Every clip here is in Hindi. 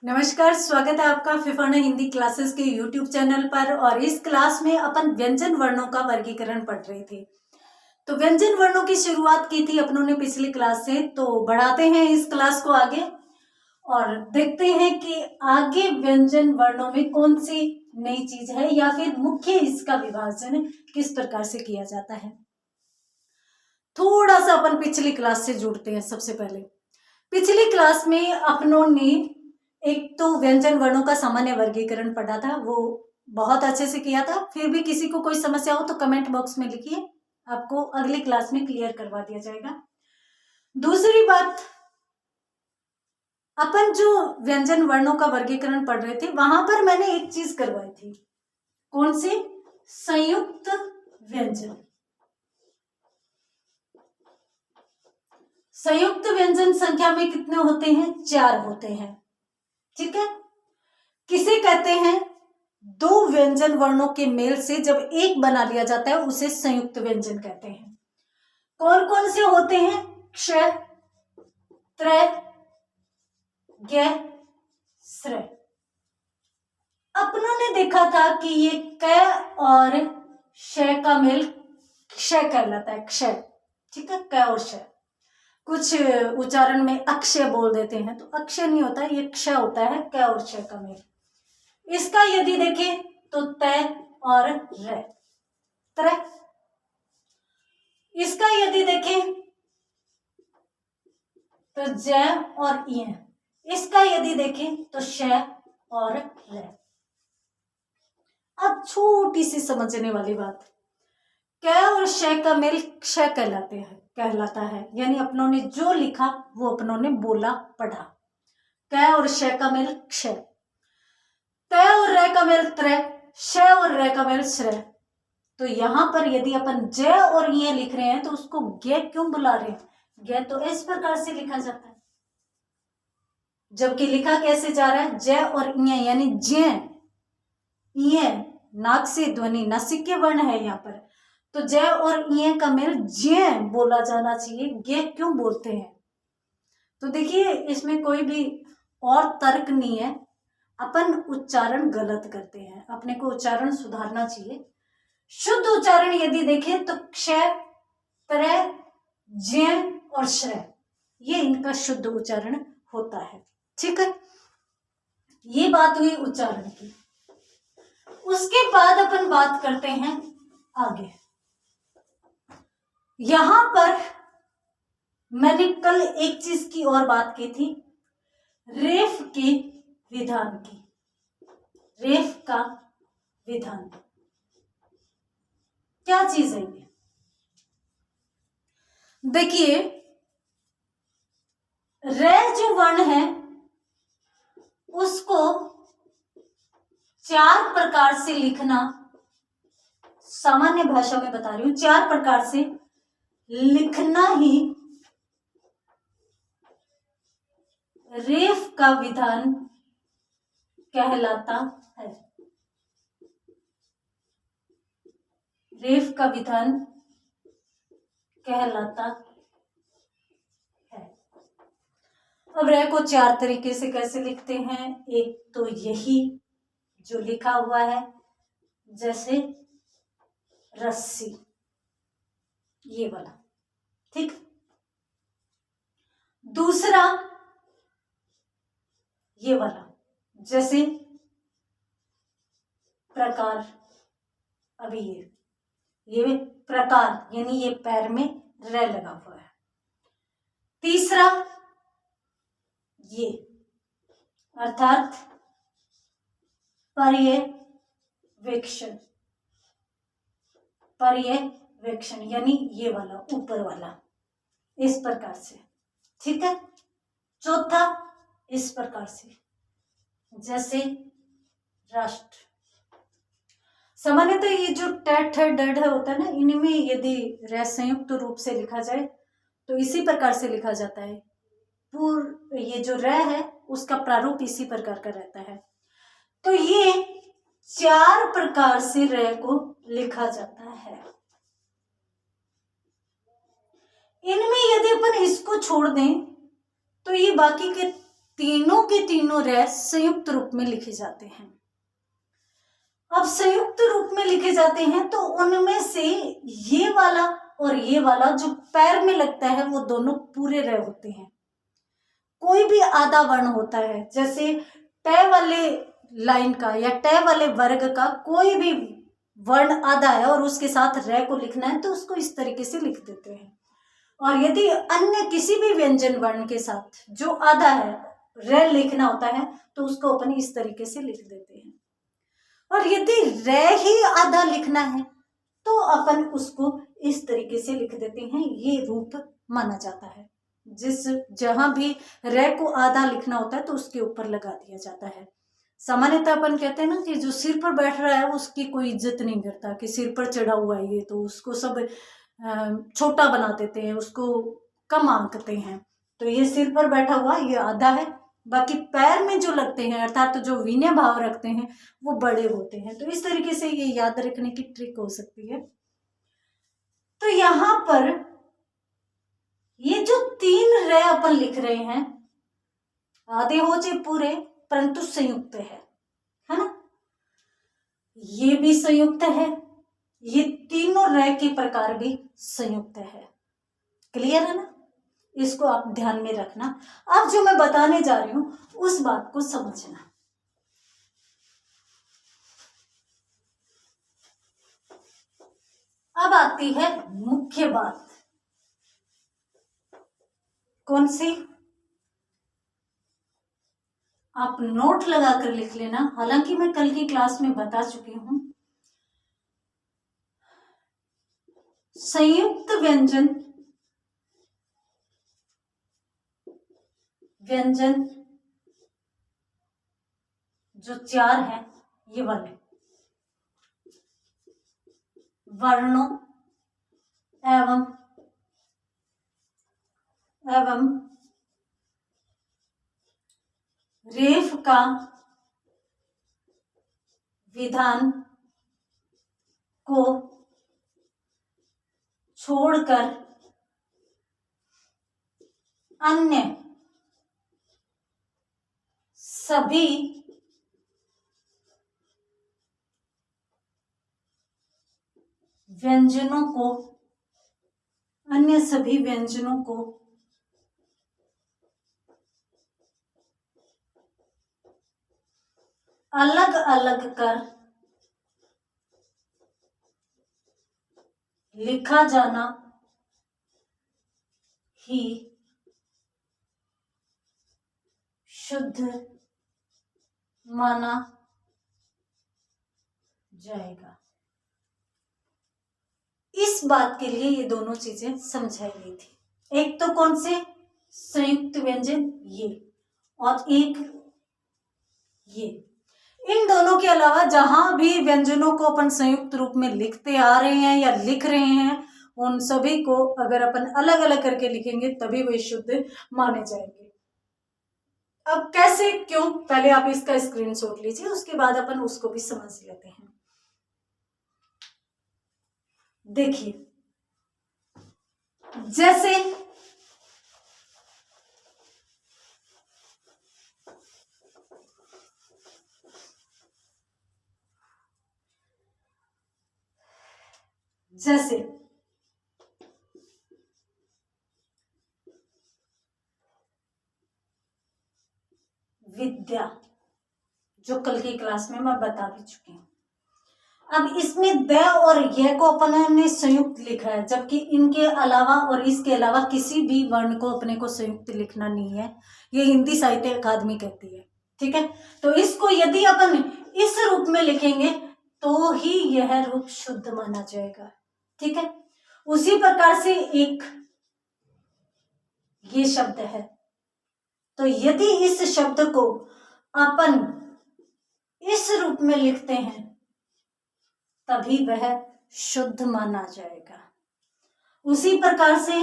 नमस्कार, स्वागत है आपका फिफाना हिंदी क्लासेस के यूट्यूब चैनल पर। और इस क्लास में अपन व्यंजन वर्णों का वर्गीकरण पढ़ रहे थे। तो व्यंजन वर्णों की शुरुआत की थी अपनों ने पिछली क्लास से। तो बढ़ाते हैं इस क्लास को आगे और देखते हैं कि आगे व्यंजन वर्णों में कौन सी नई चीज है या फिर मुख्य इसका विभाजन किस प्रकार से किया जाता है। थोड़ा सा अपन पिछली क्लास से जुड़ते हैं। सबसे पहले पिछली क्लास में अपनों ने एक तो व्यंजन वर्णों का सामान्य वर्गीकरण पढ़ा था, वो बहुत अच्छे से किया था। फिर भी किसी को कोई समस्या हो तो कमेंट बॉक्स में लिखिए, आपको अगली क्लास में क्लियर करवा दिया जाएगा। दूसरी बात, अपन जो व्यंजन वर्णों का वर्गीकरण पढ़ रहे थे वहां पर मैंने एक चीज करवाई थी। कौन सी? संयुक्त व्यंजन। संयुक्त व्यंजन संख्या में कितने होते हैं? 4 होते हैं। ठीक है। किसे कहते हैं? दो व्यंजन वर्णों के मेल से जब एक बना लिया जाता है उसे संयुक्त व्यंजन कहते हैं। कौन कौन से होते हैं? क्ष, त्रय, ज्ञ, श्रय। अपनों ने देखा था कि ये क और श का मेल क्ष कहलाता है। क्ष, ठीक है। क और श, कुछ उच्चारण में अक्षय बोल देते हैं, तो अक्षय नहीं होता, ये क्ष होता है। क और श का मेल। इसका यदि देखें तो तय और र, त्रय। इसका यदि देखें तो जय और य। इसका यदि देखें तो श और र। अब छोटी सी समझने वाली बात, क और श का मेल क्ष कहलाता है, यानी अपनों ने जो लिखा वो अपनों ने बोला पढ़ा। क और श का मेल क्ष, तय और र का मेल त्रय, श और र का मेल श्रय। तो यहां पर यदि अपन ज और य लिख रहे हैं तो उसको ज्ञ क्यों बुला रहे हैं? ज्ञ तो इस प्रकार से लिखा जाता है, जबकि लिखा कैसे जा रहा है? ज और य, यानी ज, य नाक से ध्वनि नासिक्य वर्ण है यहाँ पर, तो ज और य का मेल ज बोला जाना चाहिए। ज्ञ क्यों बोलते हैं? तो देखिए, इसमें कोई भी और तर्क नहीं है, अपन उच्चारण गलत करते हैं, अपने को उच्चारण सुधारना चाहिए। शुद्ध उच्चारण यदि देखें तो क्ष, त्रय, ज्ञ और श्रय, ये इनका शुद्ध उच्चारण होता है। ठीक है, ये बात हुई उच्चारण की। उसके बाद अपन बात करते हैं आगे। यहां पर मैंने कल एक चीज की और बात की थी, रेफ के विधान की। रेफ का विधान क्या चीज है ये? देखिए, रे जो वर्ण है उसको 4 प्रकार से लिखना, सामान्य भाषा में बता रही हूं, 4 प्रकार से लिखना ही रेफ का विधान कहलाता है। रेफ का विधान कहलाता है। अब रे को 4 तरीके से कैसे लिखते हैं? एक तो यही जो लिखा हुआ है, जैसे रस्सी, ये वाला, ठीक। दूसरा ये वाला, जैसे प्रकार। अभी ये प्रकार, यानी ये पैर में रे लगा हुआ है। तीसरा ये, अर्थात पर्यवेक्षण। पर्यवेक्षण यानी ये वाला, ऊपर वाला, इस प्रकार से, ठीक है। चौथा इस प्रकार से, जैसे राष्ट्र। सामान्यतः ये जो टेट है, डेड है होता है ना, इनमें यदि रे संयुक्त रूप से लिखा जाए तो इसी प्रकार से लिखा जाता है। ये जो रे है उसका प्रारूप इसी प्रकार का रहता है। तो ये 4 प्रकार से रे को लिखा जाता है। इनमें यदि अपन इसको छोड़ दें तो ये बाकी के तीनों के तीनों रे संयुक्त रूप में लिखे जाते हैं। अब संयुक्त रूप में लिखे जाते हैं तो उनमें से ये वाला और ये वाला जो पैर में लगता है वो दोनों पूरे रे होते हैं। कोई भी आधा वर्ण होता है, जैसे ट वाले लाइन का या ट वाले वर्ग का कोई भी वर्ण आधा है और उसके साथ रे को लिखना है तो उसको इस तरीके से लिख देते हैं। और यदि अन्य किसी भी व्यंजन वर्ण के साथ जो आधा है रे लिखना होता है तो उसको अपन इस तरीके से लिख देते हैं। और यदि रे ही आधा लिखना है तो अपन उसको इस तरीके से लिख देते हैं। ये रूप माना जाता है। जहां भी रे को आधा लिखना होता है तो उसके ऊपर लगा दिया जाता है। सामान्यतः अपन कहते हैं ना कि जो सिर पर बैठ रहा है उसकी कोई इज्जत नहीं करता, कि सिर पर चढ़ा हुआ है ये, तो उसको सब छोटा बना देते हैं, उसको कम आंकते हैं। तो ये सिर पर बैठा हुआ ये आधा है, बाकी पैर में जो लगते हैं अर्थात तो जो विनय भाव रखते हैं वो बड़े होते हैं। तो इस तरीके से ये याद रखने की ट्रिक हो सकती है। तो यहां पर ये जो तीन रे अपन लिख रहे हैं आधे हो चाहे पूरे, परंतु संयुक्त है ना। ये भी संयुक्त है, ये तीनों रे के प्रकार भी संयुक्त है। क्लियर है ना। इसको आप ध्यान में रखना। अब जो मैं बताने जा रही हूं उस बात को समझना। अब आती है मुख्य बात। कौन सी? आप नोट लगाकर लिख लेना, हालांकि मैं कल की क्लास में बता चुकी हूं। संयुक्त व्यंजन जो चार है ये वाले वर्णों एवं रेफ का विधान को छोड़कर अन्य सभी व्यंजनों को अलग अलग कर लिखा जाना ही शुद्ध माना जाएगा। इस बात के लिए ये दोनों चीजें समझाई गई थी। एक तो कौन से? संयुक्त व्यंजन ये, और एक ये। इन दोनों के अलावा जहां भी व्यंजनों को अपन संयुक्त रूप में लिखते आ रहे हैं या लिख रहे हैं उन सभी को अगर अपन अलग अलग करके लिखेंगे तभी वे शुद्ध माने जाएंगे। अब कैसे, क्यों, पहले आप इसका स्क्रीनशॉट लीजिए, उसके बाद अपन उसको भी समझ लेते हैं। देखिए, जैसे विद्या, जो कल की क्लास में मैं बता भी चुकी हूं। अब इसमें द और यह को अपन ने संयुक्त लिखा है, जबकि इनके अलावा और इसके अलावा किसी भी वर्ण को अपने को संयुक्त लिखना नहीं है, ये हिंदी साहित्य अकादमी कहती है। ठीक है, तो इसको यदि अपन इस रूप में लिखेंगे तो ही यह रूप शुद्ध माना जाएगा। ठीक है, उसी प्रकार से एक ये शब्द है, तो यदि इस शब्द को अपन इस रूप में लिखते हैं तभी वह शुद्ध माना जाएगा। उसी प्रकार से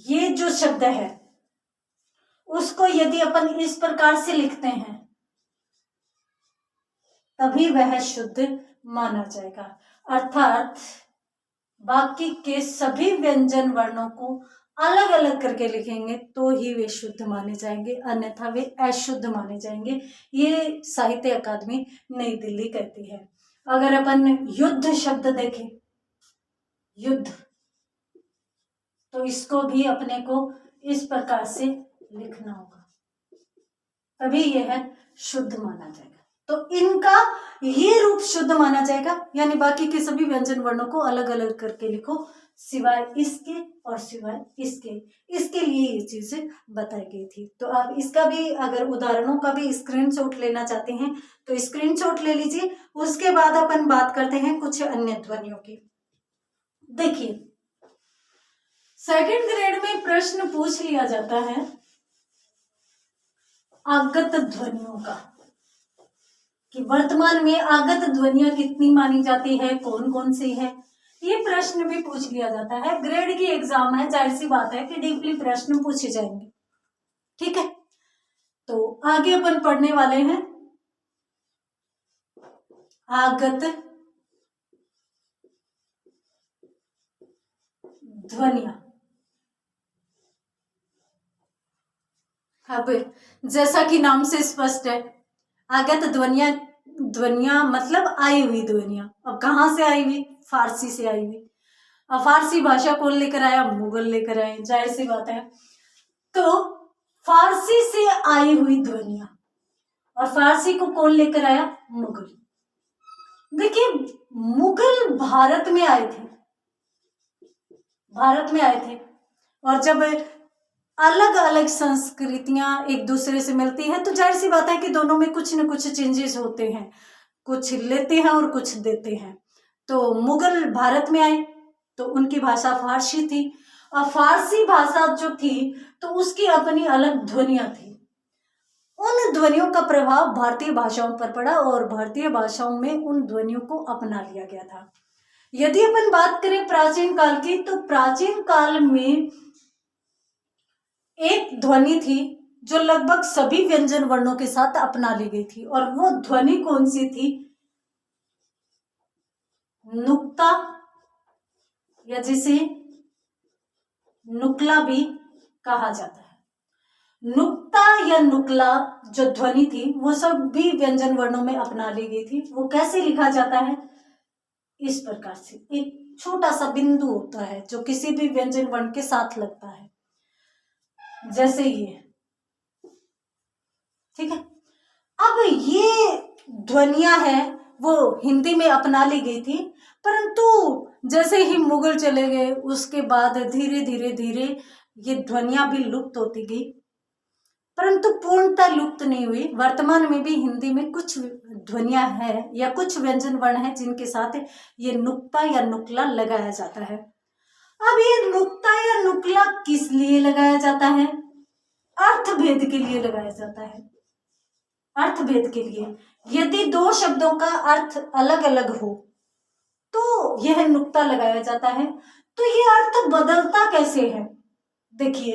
ये जो शब्द है उसको यदि अपन इस प्रकार से लिखते हैं तभी वह शुद्ध माना जाएगा। अर्थात बाकी के सभी व्यंजन वर्णों को अलग अलग करके लिखेंगे तो ही वे शुद्ध माने जाएंगे, अन्यथा वे अशुद्ध माने जाएंगे। ये साहित्य अकादमी नई दिल्ली कहती है। अगर अपन युद्ध शब्द देखें, युद्ध, तो इसको भी अपने को इस प्रकार से लिखना होगा, तभी यह शुद्ध माना जाएगा। तो इनका ये रूप शुद्ध माना जाएगा, यानी बाकी के सभी व्यंजन वर्णों को अलग अलग करके लिखो, सिवाय इसके और सिवाय इसके। इसके लिए ये चीजें बताई गई थी। तो आप इसका भी, अगर उदाहरणों का भी स्क्रीनशॉट लेना चाहते हैं तो स्क्रीनशॉट ले लीजिए। उसके बाद अपन बात करते हैं कुछ अन्य ध्वनियों की। देखिए, सेकंड ग्रेड में प्रश्न पूछ लिया जाता है आगत ध्वनियों का, कि वर्तमान में आगत ध्वनियां कितनी मानी जाती है, कौन कौन सी है। ये प्रश्न भी पूछ लिया जाता है। ग्रेड की एग्जाम है, जाहिर सी बात है कि डीपली प्रश्न पूछे जाएंगे। ठीक है, तो आगे अपन पढ़ने वाले हैं आगत ध्वनियां। अब जैसा कि नाम से स्पष्ट है, आगत ध्वनियां, ध्वनियां मतलब आई हुई ध्वनियां। अब कहाँ से आई हुई? फारसी से आई हुई। अब फारसी भाषा कौन लेकर आया? मुगल लेकर आए, जाहिर सी बात है। तो फारसी से आई हुई ध्वनियां, और फारसी को कौन लेकर आया? मुगल। देखिए, मुगल भारत में आए थे, भारत में आए थे, और जब अलग अलग संस्कृतियां एक दूसरे से मिलती हैं तो जाहिर सी बात है कि दोनों में कुछ न कुछ चेंजेस होते हैं, कुछ लेते हैं और कुछ देते हैं। तो मुगल भारत में आए तो उनकी भाषा फारसी थी, और फारसी भाषा जो थी तो उसकी अपनी अलग ध्वनियां थी। उन ध्वनियों का प्रभाव भारतीय भाषाओं पर पड़ा और भारतीय भाषाओं में उन ध्वनियों को अपना लिया गया था। यदि अपन बात करें प्राचीन काल की, तो प्राचीन काल में एक ध्वनि थी जो लगभग सभी व्यंजन वर्णों के साथ अपना ली गई थी, और वो ध्वनि कौन सी थी? नुक्ता, या जिसे नुक्ला भी कहा जाता है। नुक्ता या नुक्ला जो ध्वनि थी वो सभी व्यंजन वर्णों में अपना ली गई थी। वो कैसे लिखा जाता है? इस प्रकार से, एक छोटा सा बिंदु होता है जो किसी भी व्यंजन वर्ण के साथ लगता है, जैसे ये। ठीक है, अब ये ध्वनियां हैं वो हिंदी में अपना ली गई थी, परंतु जैसे ही मुगल चले गए उसके बाद धीरे धीरे धीरे ये ध्वनियां भी लुप्त होती गई, परंतु पूर्णतः लुप्त नहीं हुई। वर्तमान में भी हिंदी में कुछ ध्वनियां हैं या कुछ व्यंजन वर्ण हैं जिनके साथ ये नुक्ता या नुक्ला लगाया जाता है। अब ये नुक्ता या नुक्ला किस लिए लगाया जाता है? अर्थभेद के लिए लगाया जाता है, अर्थभेद के लिए। यदि दो शब्दों का अर्थ अलग अलग हो तो यह नुक्ता लगाया जाता है। तो यह अर्थ बदलता कैसे है? देखिए,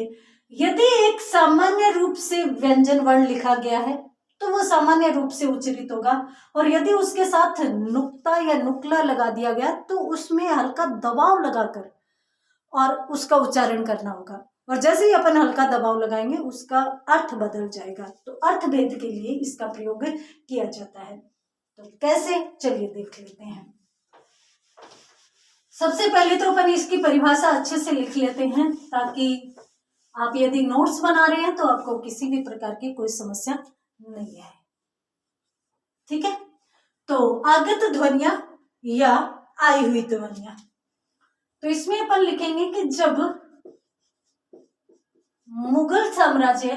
यदि एक सामान्य रूप से व्यंजन वर्ण लिखा गया है तो वो सामान्य रूप से उच्चारित होगा, और यदि उसके साथ नुक्ता या नुक्ला लगा दिया गया तो उसमें हल्का दबाव लगाकर और उसका उच्चारण करना होगा, और जैसे ही अपन हल्का दबाव लगाएंगे उसका अर्थ बदल जाएगा। तो अर्थभेद के लिए इसका प्रयोग किया जाता है। तो कैसे, चलिए देख लेते हैं। सबसे पहले तो अपन इसकी परिभाषा अच्छे से लिख लेते हैं, ताकि आप यदि नोट्स बना रहे हैं तो आपको किसी भी प्रकार की कोई समस्या नहीं आए। ठीक है, तो आगत ध्वनियां या आई हुई ध्वनियां, तो इसमें अपन लिखेंगे कि जब मुगल साम्राज्य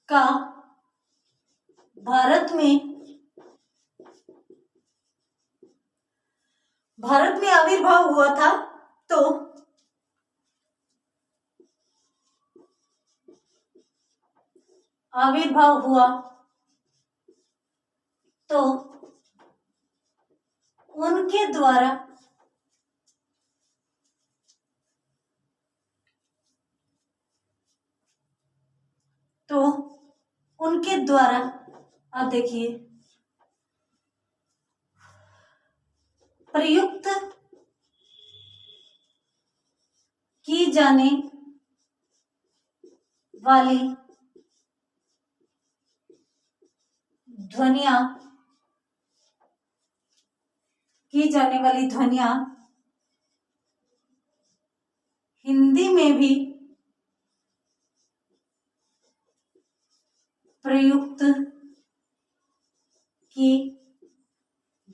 का भारत में आविर्भाव हुआ था, तो आविर्भाव हुआ तो उनके द्वारा उनके द्वारा, अब देखिए, प्रयुक्त की जाने वाली ध्वनियां, की जाने वाली ध्वनियां हिंदी में भी प्रयुक्त की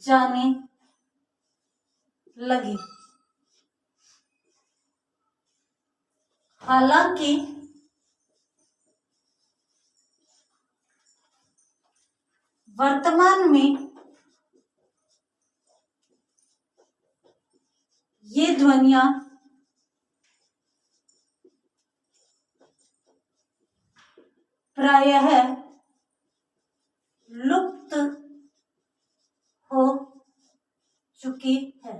जाने लगी। हालांकि वर्तमान में ये ध्वनियां प्रायः लुप्त हो चुकी है।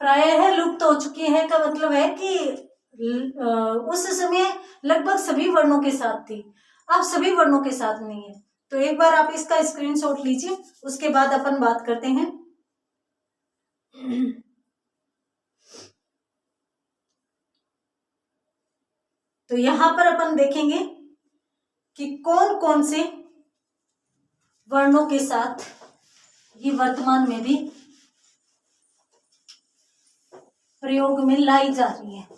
प्रायः लुप्त हो चुकी है का मतलब है कि उस समय लगभग सभी वर्णों के साथ थी, अब सभी वर्णों के साथ नहीं है। तो एक बार आप इसका स्क्रीनशॉट लीजिए, उसके बाद अपन बात करते हैं। तो यहां पर अपन देखेंगे कि कौन कौन से वर्णों के साथ ये वर्तमान में भी प्रयोग में लाई जा रही है।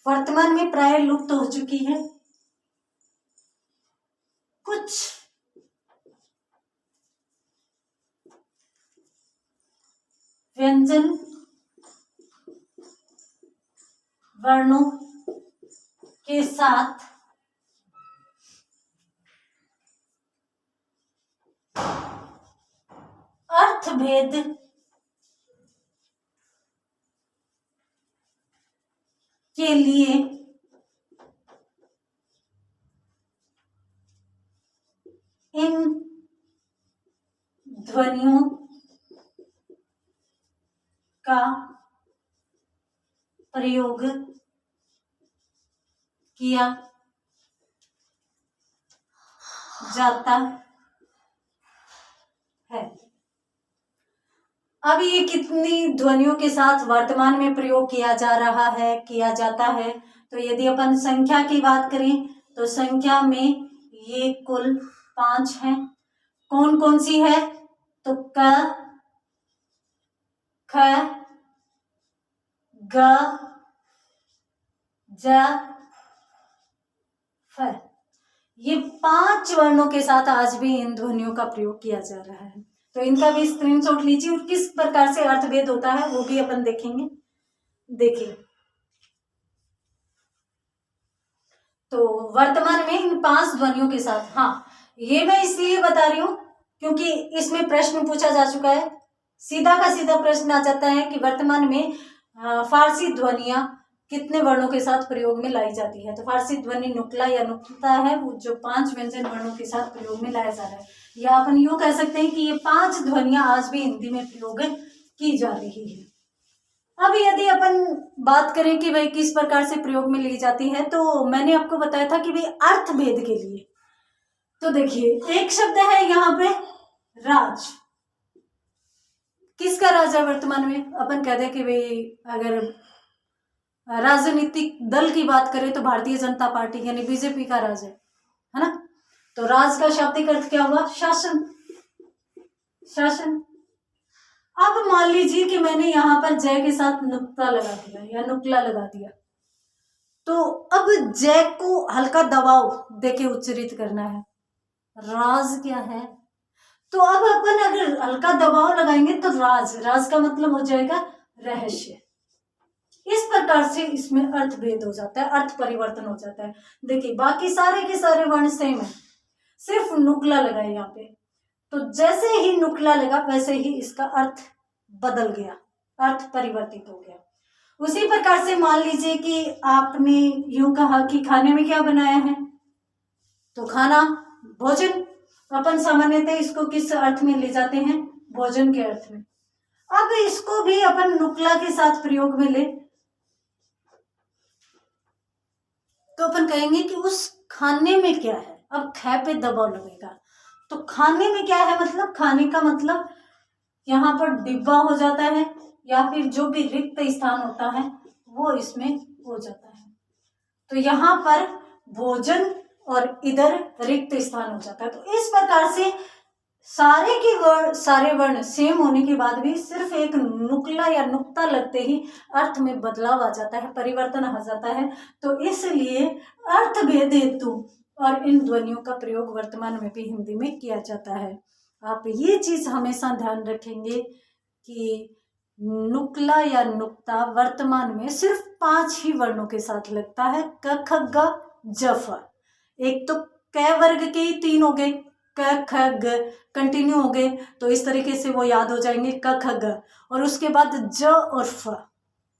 वर्तमान में प्राय लुप्त हो चुकी है कुछ व्यंजन वर्णों के साथ अर्थभेद के लिए इन ध्वनियों का प्रयोग किया जाता है। अब ये कितनी ध्वनियों के साथ वर्तमान में प्रयोग किया जा रहा है, किया जाता है, तो यदि अपन संख्या की बात करें तो संख्या में ये कुल 5 हैं। कौन कौन सी है? तो क, ख, ग, ज, फ, ये 5 वर्णों के साथ आज भी इन ध्वनियों का प्रयोग किया जा रहा है। तो इनका भी स्क्रीनशॉट लीजिए और किस प्रकार से अर्थभेद होता है वो भी अपन देखेंगे। देखिए, तो वर्तमान में इन 5 ध्वनियों के साथ, हाँ, ये मैं इसलिए बता रही हूं क्योंकि इसमें प्रश्न पूछा जा चुका है। सीधा का सीधा प्रश्न आ जाता है कि वर्तमान में फारसी ध्वनियां कितने वर्णों के साथ प्रयोग में लाई जाती है। तो फारसी ध्वनि नुक्ला या नुक्ता है, वो जो 5 व्यंजन वर्णों के साथ प्रयोग में लाया जा रहा है। या अपन यूं कह सकते हैं कि ये 5 ध्वनियां आज भी हिंदी में प्रयोग की जा रही है। अब यदि अपन बात करें कि भाई किस प्रकार से प्रयोग में ली जाती है, तो मैंने आपको बताया था कि भाई अर्थभेद के लिए। तो देखिए, एक शब्द है यहाँ पे राज। किसका राज है वर्तमान में? अपन कहते हैं कि भाई अगर राजनीतिक दल की बात करें तो भारतीय जनता पार्टी यानी बीजेपी का राज है ना। तो राज का शाब्दिक अर्थ क्या हुआ? शासन, शासन। अब मान लीजिए कि मैंने यहां पर जय के साथ नुक्ता लगा दिया या नुक्ला लगा दिया, तो अब जय को हल्का दबाव देके उच्चारित करना है। राज क्या है? तो अब अपन अगर हल्का दबाव लगाएंगे तो राज, राज का मतलब हो जाएगा रहस्य। इस प्रकार से इसमें अर्थभेद हो जाता है, अर्थ परिवर्तन हो जाता है। देखिए, बाकी सारे के सारे वर्ण सेम है, सिर्फ नुक्ला लगा है यहाँ पे। तो जैसे ही नुक्ला लगा वैसे ही इसका अर्थ बदल गया, अर्थ परिवर्तित हो गया। उसी प्रकार से मान लीजिए कि आपने यूं कहा कि खाने में क्या बनाया है, तो खाना भोजन अपन सामान्यतः इसको किस अर्थ में ले जाते हैं? भोजन के अर्थ में। अब इसको भी अपन नुक्ला के साथ प्रयोग में ले तो अपन कहेंगे कि उस खाने में क्या है। अब ख पे दबाव लगेगा तो खाने में क्या है, मतलब खाने का मतलब यहाँ पर डिब्बा हो जाता है या फिर जो भी रिक्त स्थान होता है वो इसमें हो जाता है। तो यहाँ पर भोजन और इधर रिक्त स्थान हो जाता है। तो इस प्रकार से सारे वर्ण सेम होने के बाद भी सिर्फ एक नुक्ला या नुक्ता लगते ही अर्थ में बदलाव आ जाता है, परिवर्तन आ जाता है। तो इसलिए अर्थ भेद हेतु और इन ध्वनियों का प्रयोग वर्तमान में भी हिंदी में किया जाता है। आप ये चीज हमेशा ध्यान रखेंगे कि नुक्ला या नुक्ता वर्तमान में सिर्फ 5 ही वर्णों के साथ लगता है, क ख ग ज फ। एक तो क वर्ग के ही 3 हो गए, क ख ग कंटिन्यू हो गए, तो इस तरीके से वो याद हो जाएंगे क ख ग। और उसके बाद ज और फ,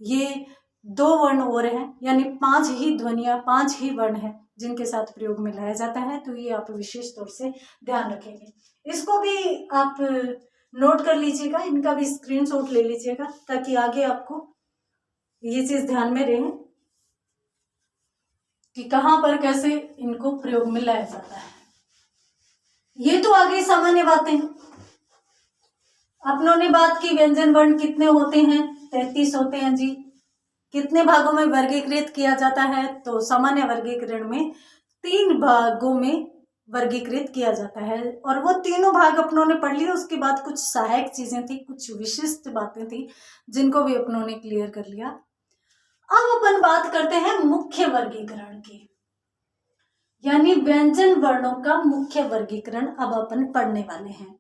ये 2 वर्ण और हैं, यानी 5 ही ध्वनियां, 5 ही वर्ण हैं जिनके साथ प्रयोग में लाया जाता है। तो ये आप विशेष तौर से ध्यान रखेंगे। इसको भी आप नोट कर लीजिएगा, इनका भी स्क्रीनशॉट ले लीजिएगा ताकि आगे आपको ये चीज ध्यान में रहे कि कहाँ पर कैसे इनको प्रयोग में लाया जाता है। ये तो आगे सामान्य बातें। अपनों ने बात की व्यंजन वर्ण कितने होते हैं? 33 होते हैं जी। कितने भागों में वर्गीकृत किया जाता है? तो सामान्य वर्गीकरण में 3 भागों में वर्गीकृत किया जाता है। और वो तीनों भाग अपनों ने पढ़ लिए। उसके बाद कुछ सहायक चीजें थी, कुछ विशिष्ट बातें थी जिनको भी अपनों ने क्लियर कर लिया। अब अपन बात करते हैं मुख्य वर्गीकरण की, यानी व्यंजन वर्णों का मुख्य वर्गीकरण अब अपन पढ़ने वाले हैं।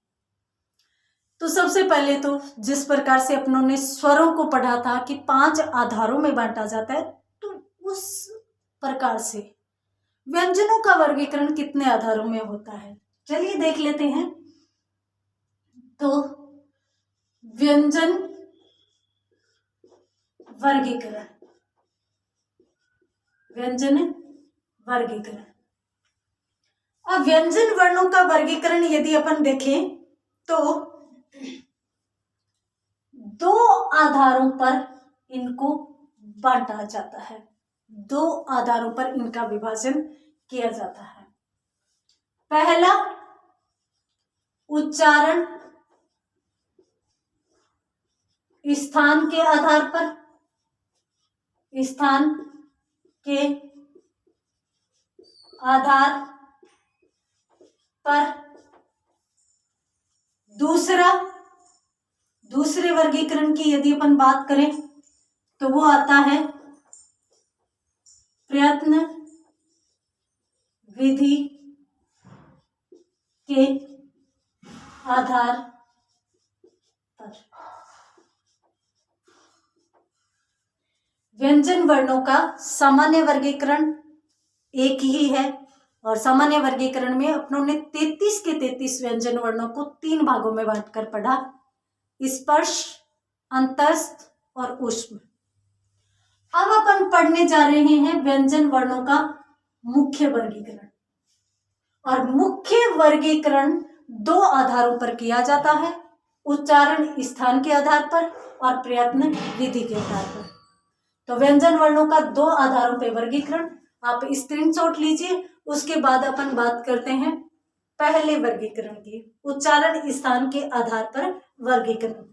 तो सबसे पहले तो जिस प्रकार से अपनों ने स्वरों को पढ़ा था कि 5 आधारों में बांटा जाता है, तो उस प्रकार से व्यंजनों का वर्गीकरण कितने आधारों में होता है, चलिए देख लेते हैं। तो व्यंजन वर्गीकरण, व्यंजन वर्गीकरण। अब व्यंजन वर्णों का वर्गीकरण यदि अपन देखें तो 2 आधारों पर इनको बांटा जाता है, 2 आधारों पर इनका विभाजन किया जाता है। पहला उच्चारण स्थान के आधार पर, स्थान के आधार पर। दूसरे वर्गीकरण की यदि अपन बात करें तो वो आता है प्रयत्न विधि के आधार पर। व्यंजन वर्णों का सामान्य वर्गीकरण एक ही है और सामान्य वर्गीकरण में अपनों ने 33 के 33 व्यंजन वर्णों को 3 भागों में बांटकर पढ़ा, स्पर्श, अंतस्थ और ऊष्म। अब अपन पढ़ने जा रहे हैं व्यंजन वर्णों का मुख्य वर्गीकरण। और मुख्य वर्गीकरण 2 आधारों पर किया जाता है, उच्चारण स्थान के आधार पर और प्रयत्न विधि के आधार पर। तो व्यंजन वर्णों का 2 आधारों पर वर्गीकरण आप स्क्रीनशॉट लीजिए। उसके बाद अपन बात करते हैं पहले वर्गीकरण की, उच्चारण स्थान के आधार पर वर्गीकरण।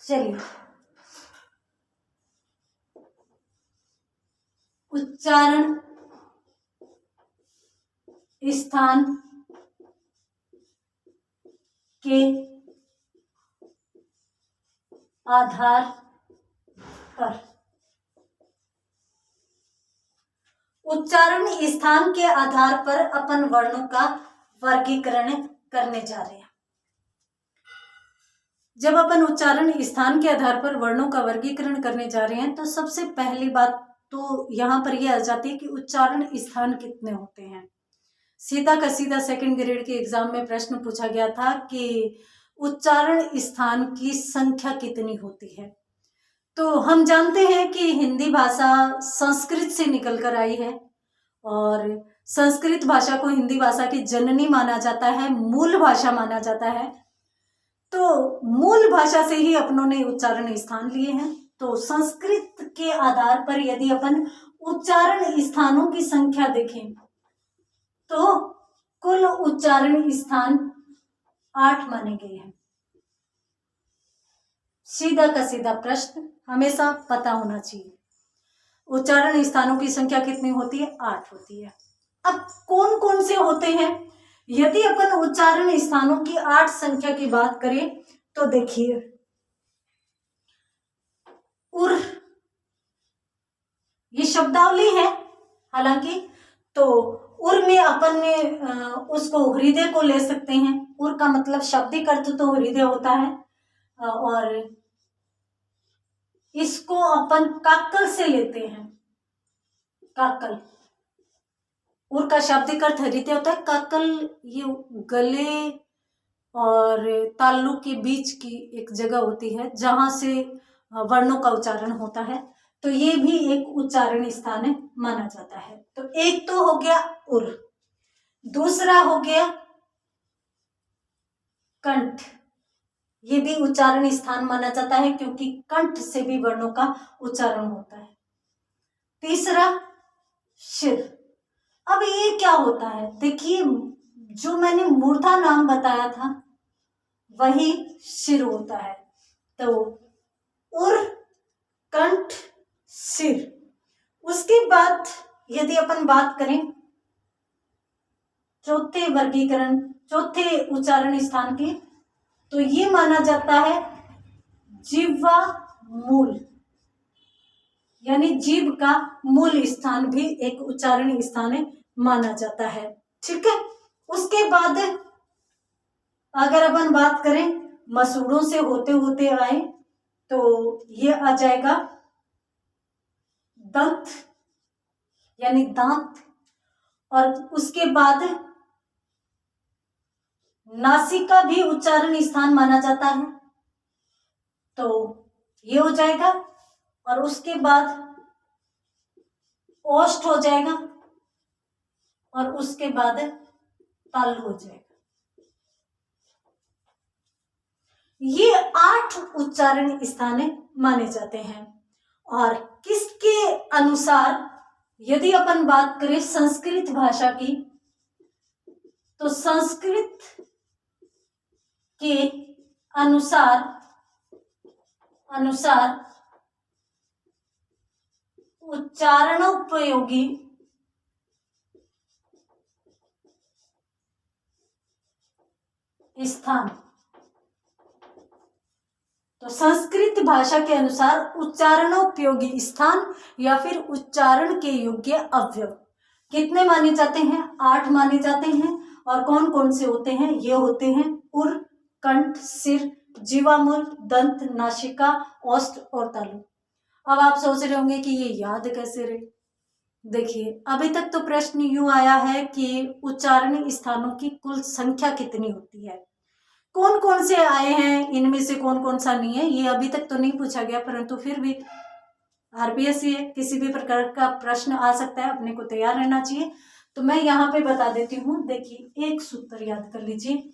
चलिए, उच्चारण स्थान के आधार पर, उच्चारण स्थान के आधार पर अपन वर्णों का वर्गीकरण करने जा रहे हैं। जब अपन उच्चारण स्थान के आधार पर वर्णों का वर्गीकरण करने जा रहे हैं तो सबसे पहली बात तो यहाँ पर यह आ जाती है कि उच्चारण स्थान कितने होते हैं। सीधा का सीधा सेकंड ग्रेड के एग्जाम में प्रश्न पूछा गया था कि उच्चारण स्थान की संख्या कितनी होती है। तो हम जानते हैं कि हिंदी भाषा संस्कृत से निकलकर आई है और संस्कृत भाषा को हिंदी भाषा की जननी माना जाता है, मूल भाषा माना जाता है। तो मूल भाषा से ही अपनों ने उच्चारण स्थान लिए हैं। तो संस्कृत के आधार पर यदि अपन उच्चारण स्थानों की संख्या देखें तो कुल उच्चारण स्थान 8 माने गए हैं। सीधा का सीधा प्रश्न हमेशा पता होना चाहिए। उच्चारण स्थानों की संख्या कितनी होती है? 8 होती है। अब कौन कौन से होते हैं? यदि अपन उच्चारण स्थानों की 8 संख्या की बात करें तो देखिए, उर, ये शब्दावली है हालांकि, तो उर में अपन ने उसको हृदय को ले सकते हैं। उर का मतलब शाब्दिक अर्थ तो हृदय होता है और इसको अपन काकल से लेते हैं। काकल, उर का शाब्दिक अर्थ हृदय होता है। काकल ये गले और तालु के बीच की एक जगह होती है जहां से वर्णों का उच्चारण होता है। तो ये भी एक उच्चारण स्थान है, माना जाता है। तो एक तो हो गया उर, दूसरा हो गया कंठ, ये भी उच्चारण स्थान माना जाता है क्योंकि कंठ से भी वर्णों का उच्चारण होता है। तीसरा शिर। अब ये क्या होता है? देखिए, जो मैंने मूर्धा नाम बताया था वही शिर होता है। तो उर, कंठ, सिर। उसके बाद यदि अपन बात करें चौथे वर्गीकरण, चौथे उच्चारण स्थान की, तो ये माना जाता है जिह्वा मूल, यानी जीभ का मूल स्थान भी एक उच्चारण स्थान है, माना जाता है। ठीक है। उसके बाद अगर अपन बात करें मसूड़ों से होते होते आए तो ये आ जाएगा दंत यानी दांत, और उसके बाद नासिका भी उच्चारण स्थान माना जाता है, तो ये हो जाएगा। और उसके बाद ओष्ठ हो जाएगा और उसके बाद तालु हो जाएगा। ये 8 उच्चारण स्थान माने जाते हैं। और किसके अनुसार यदि अपन बात करें संस्कृत भाषा की, तो संस्कृत के अनुसार उच्चारणोपयोगी स्थान, तो संस्कृत भाषा के अनुसार उच्चारणोपयोगी स्थान या फिर उच्चारण के योग्य अवयव कितने माने जाते हैं? 8 माने जाते हैं। और कौन कौन से होते हैं? ये होते हैं उर, कंठ, सिर, जीवामूल, दंत, नासिका, ओष्ठ और तालु। अब आप सोच रहे होंगे कि ये याद कैसे रहे। देखिए, अभी तक तो प्रश्न यूं आया है कि उच्चारण स्थानों की कुल संख्या कितनी होती है, कौन कौन से आए हैं, इनमें से कौन कौन सा नहीं है, ये अभी तक तो नहीं पूछा गया, परंतु फिर भी आरपीएससी है, किसी भी प्रकार का प्रश्न आ सकता है, अपने को तैयार रहना चाहिए। तो मैं यहाँ पे बता देती हूँ। देखिए, एक सूत्र याद कर लीजिए,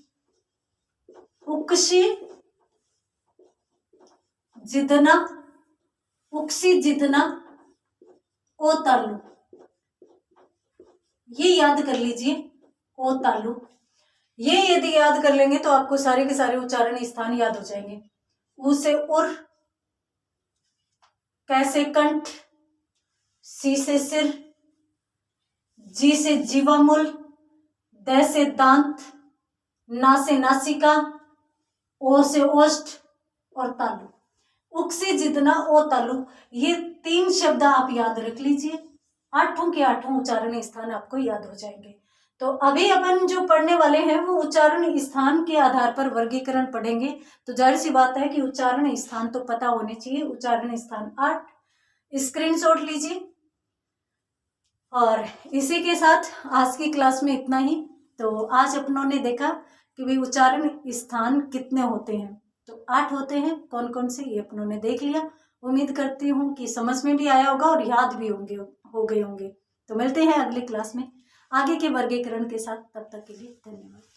उक्सी जितना, उक्सी जितना ओ तालु, ये याद कर लीजिए, ओ तालु। ये यदि याद कर लेंगे तो आपको सारे के सारे उच्चारण स्थान याद हो जाएंगे। उ से उर, कैसे कंठ, सी से सिर, जी से जीवामूल, द से दांत, ना से नासिका, ओ से ओष्ठ और तालु। उक से जितना ओ तालु, ये 3 शब्द आप याद रख लीजिए। 8 के 8 उच्चारण स्थान आपको याद हो जाएंगे। तो अभी अपन जो पढ़ने वाले हैं वो उच्चारण स्थान के आधार पर वर्गीकरण पढ़ेंगे। तो जाहिर सी बात है कि उच्चारण स्थान तो पता होने चाहिए। उच्चारण स्थान 8 स्क्रीनशॉट लीजिए और इसी के साथ आज की क्लास में इतना ही। तो आज अपनों ने देखा कि भाई उच्चारण स्थान कितने होते हैं, तो 8 होते हैं। कौन कौन से ये अपनों ने देख लिया। उम्मीद करती हूँ कि समझ में भी आया होगा और याद भी हो गए होंगे। तो मिलते हैं अगली क्लास में आगे के वर्गीकरण के साथ। तब तक के लिए धन्यवाद।